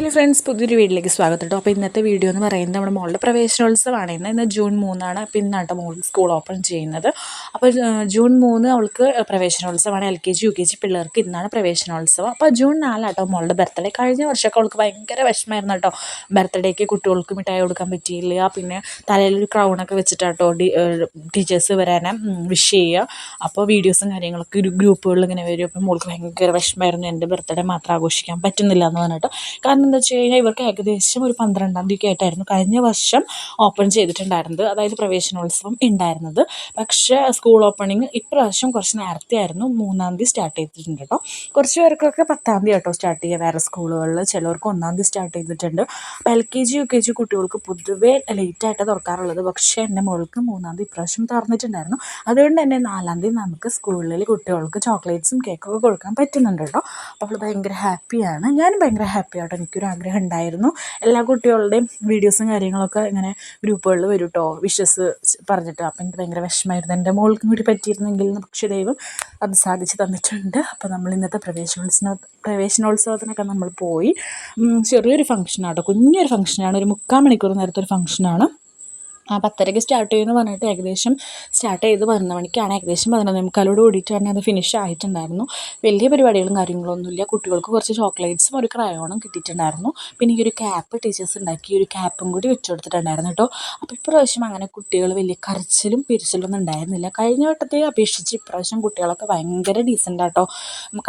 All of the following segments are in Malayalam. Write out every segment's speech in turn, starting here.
ഹലോ ഫ്രണ്ട്സ്, പുതിയൊരു വീഡിയോയിലേക്ക് സ്വാഗതം കേട്ടോ. അപ്പോൾ ഇന്നത്തെ വീഡിയോ എന്ന് പറയുന്നത് നമ്മുടെ മോളുടെ പ്രവേശനോത്സവമാണ്. ഇന്ന് ജൂൺ 3 അപ്പോൾ ഇന്നാണ് മോൾ സ്കൂൾ ഓപ്പൺ ചെയ്യുന്നത്. അപ്പോൾ ജൂൺ 3 അവൾക്ക് പ്രവേശനോത്സവമാണ്. LKG UKG പിള്ളേർക്ക് ഇന്നാണ് പ്രവേശനോത്സവം. അപ്പോൾ ജൂൺ 4 മോളുടെ ബർത്ത്ഡേ. കഴിഞ്ഞ വർഷമൊക്കെ അവൾക്ക് ഭയങ്കര വിഷമമായിരുന്നു കേട്ടോ. ബർത്ത്ഡേക്ക് കുട്ടികൾക്ക് മിഠായി കൊടുക്കാൻ പറ്റിയില്ല. പിന്നെ തലയിലൊരു ക്രൗണൊക്കെ വെച്ചിട്ടാട്ടോ ടീച്ചേഴ്സ് വരാനെ വിഷ് ചെയ്യുക. അപ്പോൾ വീഡിയോസും കാര്യങ്ങളൊക്കെ ഒരു ഗ്രൂപ്പുകളിൽ ഇങ്ങനെ വരും. അപ്പോൾ മോൾക്ക് ഭയങ്കര വിഷമമായിരുന്നു, എൻ്റെ ബർത്ത്ഡേ മാത്രം ആഘോഷിക്കാൻ പറ്റുന്നില്ല എന്ന് പറഞ്ഞിട്ട്. കാരണം എന്താ വെച്ച് കഴിഞ്ഞാൽ ഇവർക്ക് ഏകദേശം ഒരു 12-ാം തീയതി ആയിട്ടായിരുന്നു കഴിഞ്ഞ വർഷം ഓപ്പൺ ചെയ്തിട്ടുണ്ടായിരുന്നത്, അതായത് പ്രവേശനോത്സവം ഉണ്ടായിരുന്നത്. പക്ഷേ സ്കൂൾ ഓപ്പണിങ് ഇപ്രാവശ്യം കുറച്ച് നേരത്തെ ആയിരുന്നു, 3-ാം തീയതി സ്റ്റാർട്ട് ചെയ്തിട്ടുണ്ട് കേട്ടോ. കുറച്ച് പേർക്കൊക്കെ 10-ാം തീയതി കേട്ടോ സ്റ്റാർട്ട് ചെയ്യുക വേറെ സ്കൂളുകളിൽ, ചിലവർക്ക് 1-ാം തീയതി സ്റ്റാർട്ട് ചെയ്തിട്ടുണ്ട്. അപ്പോൾ LKG UKG കുട്ടികൾക്ക് പൊതുവേ ലേറ്റായിട്ട് തുറക്കാറുള്ളത്. പക്ഷേ എൻ്റെ മോൾക്ക് 3-ാം തീയതി ഇപ്രാവശ്യം തുറന്നിട്ടുണ്ടായിരുന്നു. അതുകൊണ്ട് തന്നെ 4-ാം തീയതി നമുക്ക് സ്കൂളിൽ കുട്ടികൾക്ക് ചോക്ലേറ്റ്സും കേക്കൊക്കെ കൊടുക്കാൻ പറ്റുന്നുണ്ട് കേട്ടോ. അപ്പോൾ അവൾ ഭയങ്കര ഹാപ്പിയാണ്, ഞാനും ഭയങ്കര ഹാപ്പിയാട്ടോ. എനിക്കൊരു ആഗ്രഹം ഉണ്ടായിരുന്നു, എല്ലാ കുട്ടികളുടെയും വീഡിയോസും കാര്യങ്ങളൊക്കെ ഇങ്ങനെ ഗ്രൂപ്പുകളിൽ വരും കേട്ടോ, വിഷസ് പറഞ്ഞിട്ട്. അപ്പോൾ എനിക്ക് ഭയങ്കര വിഷമമായിരുന്നു, എൻ്റെ മോൾക്കും കൂടി പറ്റിയിരുന്നെങ്കിൽ. പക്ഷേ ദൈവം അത് സാധിച്ച് തന്നിട്ടുണ്ട്. അപ്പോൾ നമ്മൾ ഇന്നത്തെ പ്രവേശനോത്സവത്തിനൊക്കെ നമ്മൾ പോയി. ചെറിയൊരു ഫംഗ്ഷനാട്ടോ, കുഞ്ഞൊരു ഫംഗ്ഷനാണ്, ഒരു 3/4 മണിക്കൂർ നേരത്തെ ഒരു ഫംഗ്ഷനാണ്. 10:30 സ്റ്റാർട്ട് ചെയ്യുമെന്ന് പറഞ്ഞിട്ട് ഏകദേശം സ്റ്റാർട്ട് ചെയ്ത് 11 മണിക്കാണ്. ഏകദേശം 11:45 കൂടിയിട്ട് തന്നെ അത് ഫിനിഷ് ആയിട്ടുണ്ടായിരുന്നു. വലിയ പരിപാടികളും കാര്യങ്ങളൊന്നുമില്ല. കുട്ടികൾക്ക് കുറച്ച് ചോക്ലേറ്റ്സും ഒരു ക്രയോണും കിട്ടിയിട്ടുണ്ടായിരുന്നു. പിന്നെ ഈ ഒരു ക്യാപ്പ് ടീച്ചേഴ്സ് ഉണ്ടാക്കി, ഒരു ക്യാപ്പും കൂടി വെച്ച് കൊടുത്തിട്ടുണ്ടായിരുന്നു കേട്ടോ. അപ്പോൾ ഇപ്രാവശ്യം അങ്ങനെ കുട്ടികൾ വലിയ കരച്ചിലും പിരിച്ചിലൊന്നും ഉണ്ടായിരുന്നില്ല. കഴിഞ്ഞ വട്ടത്തെ അപേക്ഷിച്ച് ഇപ്രാവശ്യം കുട്ടികളൊക്കെ ഭയങ്കര ഡീസൻ്റ് ആട്ടോ.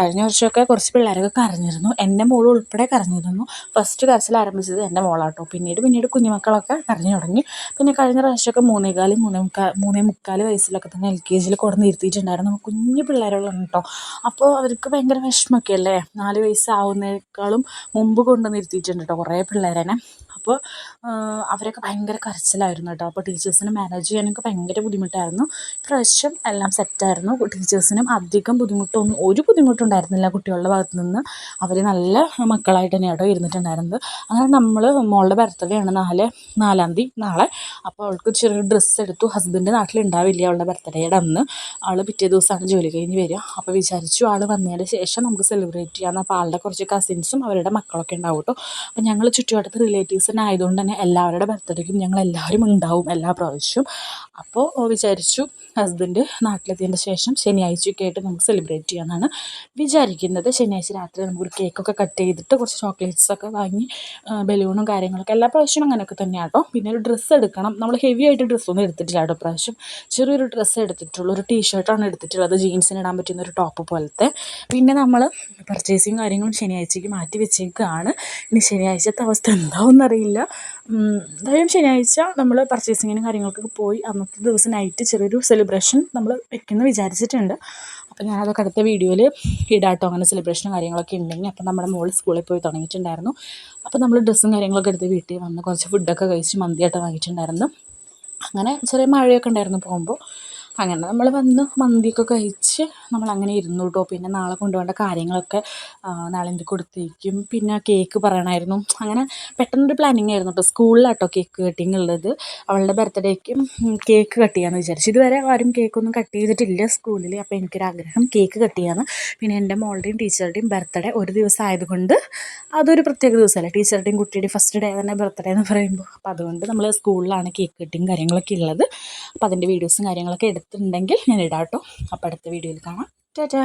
കഴിഞ്ഞ വർഷമൊക്കെ കുറച്ച് പിള്ളേരൊക്കെ കരഞ്ഞിരുന്നു, എൻ്റെ മോൾ ഉൾപ്പെടെ കരഞ്ഞിരുന്നു. ഫസ്റ്റ് കരച്ചിൽ ആരംഭിച്ചത് എൻ്റെ മോളാട്ടോ. പിന്നീട് കുഞ്ഞുമക്കളൊക്കെ കരഞ്ഞു തുടങ്ങി. പിന്നെ കഴിഞ്ഞ പ്രാവശ്യമൊക്കെ 3-3 വയസ്സിലൊക്കെ തന്നെ LKGയിൽ കൊടുന്ന് ഇരുത്തിയിട്ടുണ്ടായിരുന്നു. കുഞ്ഞു പിള്ളേരുകളാണ് കേട്ടോ. അപ്പോൾ അവർക്ക് ഭയങ്കര വിഷമമൊക്കെ അല്ലേ, 4 വയസ്സാവുന്നതിനേക്കാളും മുമ്പ് കൊണ്ടുവന്ന് ഇരുത്തിയിട്ടുണ്ട് കേട്ടോ കുറേ പിള്ളേരെ. അപ്പോൾ അവരൊക്കെ ഭയങ്കര കരച്ചിലായിരുന്നു കേട്ടോ. അപ്പോൾ ടീച്ചേഴ്സിന് മാനേജ് ചെയ്യാനൊക്കെ ഭയങ്കര ബുദ്ധിമുട്ടായിരുന്നു. ഇപ്രാവശ്യം എല്ലാം സെറ്റായിരുന്നു. ടീച്ചേഴ്സിനും അധികം ഒരു ബുദ്ധിമുട്ടുണ്ടായിരുന്നില്ല കുട്ടികളുടെ ഭാഗത്തു നിന്ന്. അവർ നല്ല മക്കളായിട്ട് തന്നെ കേട്ടോ ഇരുന്നിട്ടുണ്ടായിരുന്നത്. അങ്ങനെ നമ്മൾ മോളുടെ ബർത്ത്ഡേ ആണ് 4-ാം തീയതി, നാളെ. അപ്പോൾ അവൾക്ക് ചെറിയൊരു ഡ്രസ്സ് എടുത്തു. ഹസ്ബൻഡ് നാട്ടിലുണ്ടാവില്ല അവളുടെ ബർത്ത്ഡേയുടെ അന്ന്, ആൾ പിറ്റേ ദിവസമാണ് ജോലി കഴിഞ്ഞ് വരിക. അപ്പോൾ വിചാരിച്ചു ആൾ വന്നതിന് ശേഷം നമുക്ക് സെലിബ്രേറ്റ് ചെയ്യാമെന്ന്. അപ്പോൾ ആളുടെ കുറച്ച് കസിൻസും അവരുടെ മക്കളൊക്കെ ഉണ്ടാവും കേട്ടോ. അപ്പോൾ ഞങ്ങൾ ചുറ്റുവട്ടത്ത് റിലേറ്റീവ്സ് തന്നെ ആയതുകൊണ്ട് തന്നെ എല്ലാവരുടെ ബർത്ത്ഡേക്കും ഞങ്ങളെല്ലാവരും ഉണ്ടാവും എല്ലാ പ്രാവശ്യവും. അപ്പോൾ വിചാരിച്ചു ഹസ്ബൻഡ് നാട്ടിലെത്തിയതിന് ശേഷം ശനിയാഴ്ചയൊക്കെ ആയിട്ട് നമുക്ക് സെലിബ്രേറ്റ് ചെയ്യാമെന്നാണ് വിചാരിക്കുന്നത്. ശനിയാഴ്ച രാത്രി നമുക്കൊരു കേക്കൊക്കെ കട്ട് ചെയ്തിട്ട് കുറച്ച് ചോക്ലേറ്റ്സൊക്കെ വാങ്ങി, ബലൂണും കാര്യങ്ങളൊക്കെ എല്ലാ പ്രാവശ്യവും അങ്ങനെയൊക്കെ തന്നെയാണ് കേട്ടോ. പിന്നെ ഒരു ഡ്രസ്സ് എടുക്കണം. നമ്മൾ ഹെവി ആയിട്ട് ഡ്രസ്സൊന്നും എടുത്തിട്ടില്ല കേട്ടോ പ്രാവശ്യം. ചെറിയൊരു ഡ്രസ്സ് എടുത്തിട്ടുള്ളൂ, ഒരു ടീഷർട്ടാണ് എടുത്തിട്ടുള്ളത്, ജീൻസിന് ഇടാൻ പറ്റുന്ന ഒരു ടോപ്പ് പോലത്തെ. പിന്നെ നമ്മൾ പർച്ചേസിങ് കാര്യങ്ങളും ശനിയാഴ്ചയ്ക്ക് മാറ്റി വെച്ചേക്കാണ്. ഇനി ശനിയാഴ്ചത്തെ അവസ്ഥ എന്താവുമെന്നറിയില്ല. എന്തായാലും ശനിയാഴ്ച നമ്മൾ പർച്ചേസിങ്ങിനും കാര്യങ്ങൾക്കൊക്കെ പോയി അന്നത്തെ ദിവസം നൈറ്റ് ചെറിയൊരു സെലിബ്രേഷൻ നമ്മൾ വെക്കുമെന്ന് വിചാരിച്ചിട്ടുണ്ട്. അപ്പോൾ ഞാനതൊക്കെ അടുത്ത വീഡിയോയിൽ ഇടാട്ടോ, അങ്ങനെ സെലിബ്രേഷനും കാര്യങ്ങളൊക്കെ ഉണ്ടെങ്കിൽ. അപ്പോൾ നമ്മുടെ മോൾ സ്കൂളിൽ പോയി തുടങ്ങിയിട്ടുണ്ടായിരുന്നു. അപ്പോൾ നമ്മൾ ഡ്രസ്സും കാര്യങ്ങളൊക്കെ എടുത്ത് വീട്ടിൽ വന്ന് കുറച്ച് ഫുഡൊക്കെ കഴിച്ച് മന്തിയായിട്ട് വാങ്ങിയിട്ടുണ്ടായിരുന്നു. അങ്ങനെ ചെറിയ മഴയൊക്കെ ഉണ്ടായിരുന്നു പോകുമ്പോൾ. അങ്ങനെ നമ്മൾ വന്ന് മന്തിയൊക്കെ കഴിച്ച് നമ്മളങ്ങനെ ഇരുന്നു കേട്ടോ. പിന്നെ നാളെ കൊണ്ടുപോകേണ്ട കാര്യങ്ങളൊക്കെ നാളെ എന്ത് കൊടുത്തേക്കും, പിന്നെ കേക്ക് പറയണമായിരുന്നു. അങ്ങനെ പെട്ടെന്നൊരു പ്ലാനിങ് ആയിരുന്നു കേട്ടോ. സ്കൂളിലാട്ടോ കേക്ക് കട്ടിങ് ഉള്ളത്. അവളുടെ ബർത്ത്ഡേക്കും കേക്ക് കട്ട് ചെയ്യാമെന്ന് വിചാരിച്ചു. ഇതുവരെ ആരും കേക്കൊന്നും കട്ട് ചെയ്തിട്ടില്ല സ്കൂളിൽ. അപ്പോൾ എനിക്കൊരാഗ്രഹം കേക്ക് കട്ട് ചെയ്യാമെന്ന്. പിന്നെ എൻ്റെ മോളുടെയും ടീച്ചറുടെയും ബർത്ത്ഡേ ഒരു ദിവസം ആയതുകൊണ്ട് അതൊരു പ്രത്യേക ദിവസമല്ലേ, ടീച്ചറുടെയും കുട്ടിയുടെയും ഫസ്റ്റ് ഡേ തന്നെ ബർത്ത്ഡേ എന്ന് പറയുമ്പോൾ. അപ്പോൾ അതുകൊണ്ട് നമ്മൾ സ്കൂളിലാണ് കേക്ക് കട്ടിങ് കാര്യങ്ങളൊക്കെ ഉള്ളത്. അപ്പോൾ അതിൻ്റെ വീഡിയോസും കാര്യങ്ങളൊക്കെ എടുത്തിട്ടുണ്ടെങ്കിൽ ഞാൻ ഇടാം കേട്ടോ. അപ്പോൾ അടുത്ത വീഡിയോയിൽ കാണാം. ടാറ്റാ.